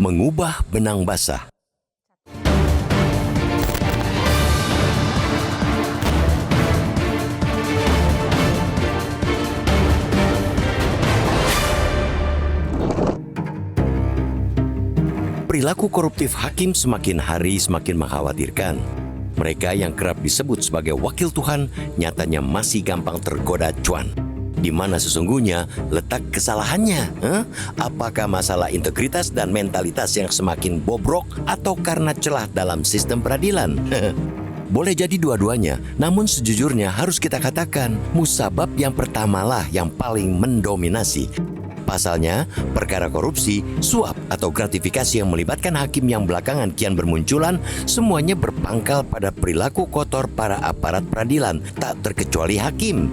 mengubah benang basah. Perilaku koruptif hakim semakin hari semakin mengkhawatirkan. Mereka yang kerap disebut sebagai wakil Tuhan nyatanya masih gampang tergoda cuan. Di mana sesungguhnya letak kesalahannya? Apakah masalah integritas dan mentalitas yang semakin bobrok atau karena celah dalam sistem peradilan? Boleh jadi dua-duanya, namun sejujurnya harus kita katakan musabab yang pertamalah yang paling mendominasi. Pasalnya, perkara korupsi, suap, atau gratifikasi yang melibatkan hakim yang belakangan kian bermunculan, semuanya berpangkal pada perilaku kotor para aparat peradilan, tak terkecuali hakim.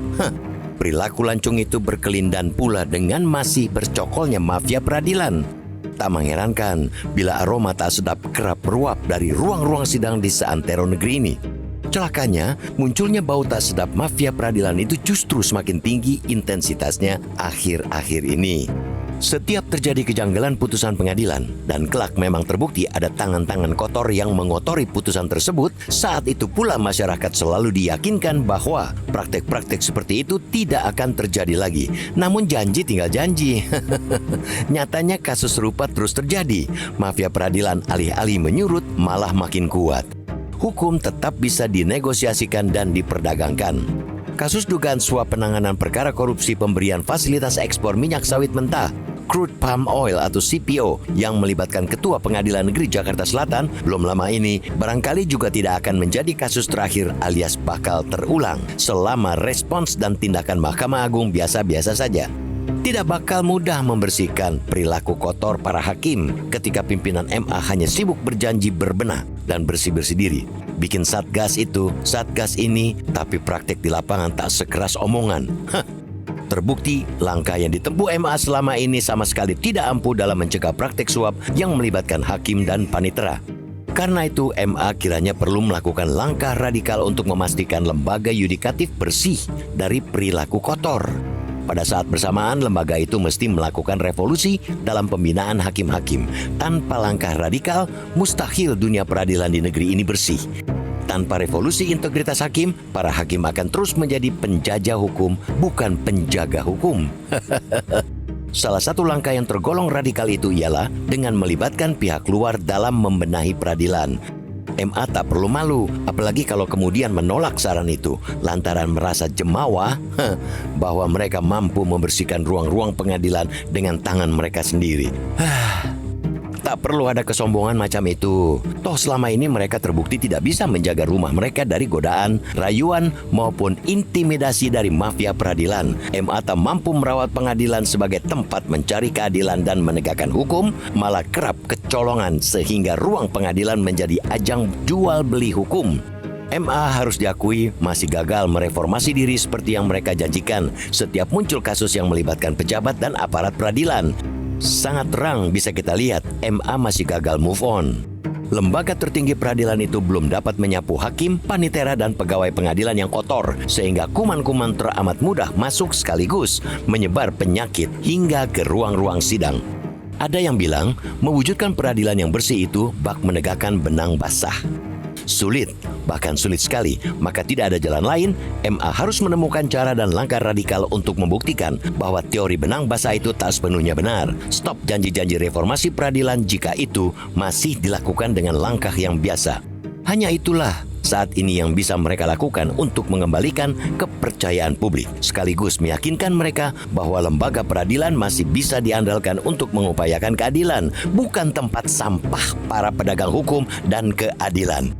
Perilaku lancung itu berkelindan pula dengan masih bercokolnya mafia peradilan. Tak mengherankan bila aroma tak sedap kerap meruap dari ruang-ruang sidang di seantero negeri ini. Celakanya, munculnya bau tak sedap mafia peradilan itu justru semakin tinggi intensitasnya akhir-akhir ini. Setiap terjadi kejanggalan putusan pengadilan dan kelak memang terbukti ada tangan-tangan kotor yang mengotori putusan tersebut, saat itu pula masyarakat selalu diyakinkan bahwa praktek-praktek seperti itu tidak akan terjadi lagi. Namun janji tinggal janji. Nyatanya kasus serupa terus terjadi. Mafia peradilan alih-alih menyurut malah makin kuat. Hukum tetap bisa dinegosiasikan dan diperdagangkan. Kasus dugaan suap penanganan perkara korupsi pemberian fasilitas ekspor minyak sawit mentah, crude palm oil atau CPO, yang melibatkan Ketua Pengadilan Negeri Jakarta Selatan belum lama ini barangkali juga tidak akan menjadi kasus terakhir alias bakal terulang selama respons dan tindakan Mahkamah Agung biasa-biasa saja. Tidak bakal mudah membersihkan perilaku kotor para hakim ketika pimpinan MA hanya sibuk berjanji berbenah dan bersih-bersih diri. Bikin satgas itu, satgas ini, tapi praktek di lapangan tak sekeras omongan. Terbukti, langkah yang ditempuh MA selama ini sama sekali tidak ampuh dalam mencegah praktek suap yang melibatkan hakim dan panitera. Karena itu, MA kiranya perlu melakukan langkah radikal untuk memastikan lembaga yudikatif bersih dari perilaku kotor. Pada saat bersamaan, lembaga itu mesti melakukan revolusi dalam pembinaan hakim-hakim. Tanpa langkah radikal, mustahil dunia peradilan di negeri ini bersih. Tanpa revolusi integritas hakim, para hakim akan terus menjadi penjajah hukum, bukan penjaga hukum. Salah satu langkah yang tergolong radikal itu ialah dengan melibatkan pihak luar dalam membenahi peradilan. MA tak perlu malu, apalagi kalau kemudian menolak saran itu lantaran merasa jemawa bahwa mereka mampu membersihkan ruang-ruang pengadilan dengan tangan mereka sendiri. Tak perlu ada kesombongan macam itu. Toh selama ini mereka terbukti tidak bisa menjaga rumah mereka dari godaan, rayuan, maupun intimidasi dari mafia peradilan. MA tak mampu merawat pengadilan sebagai tempat mencari keadilan dan menegakkan hukum, malah kerap kecolongan sehingga ruang pengadilan menjadi ajang jual beli hukum. MA harus diakui masih gagal mereformasi diri seperti yang mereka janjikan setiap muncul kasus yang melibatkan pejabat dan aparat peradilan. Sangat terang bisa kita lihat MA masih gagal move on. Lembaga tertinggi peradilan itu belum dapat menyapu hakim, panitera, dan pegawai pengadilan yang kotor sehingga kuman-kuman teramat mudah masuk sekaligus menyebar penyakit hingga ke ruang-ruang sidang. Ada yang bilang mewujudkan peradilan yang bersih itu bak menegakkan benang basah. Sulit, bahkan sulit sekali, maka tidak ada jalan lain. MA harus menemukan cara dan langkah radikal untuk membuktikan bahwa teori benang basah itu tak sepenuhnya benar. Stop janji-janji reformasi peradilan jika itu masih dilakukan dengan langkah yang biasa. Hanya itulah saat ini yang bisa mereka lakukan untuk mengembalikan kepercayaan publik, sekaligus meyakinkan mereka bahwa lembaga peradilan masih bisa diandalkan untuk mengupayakan keadilan, bukan tempat sampah para pedagang hukum dan keadilan.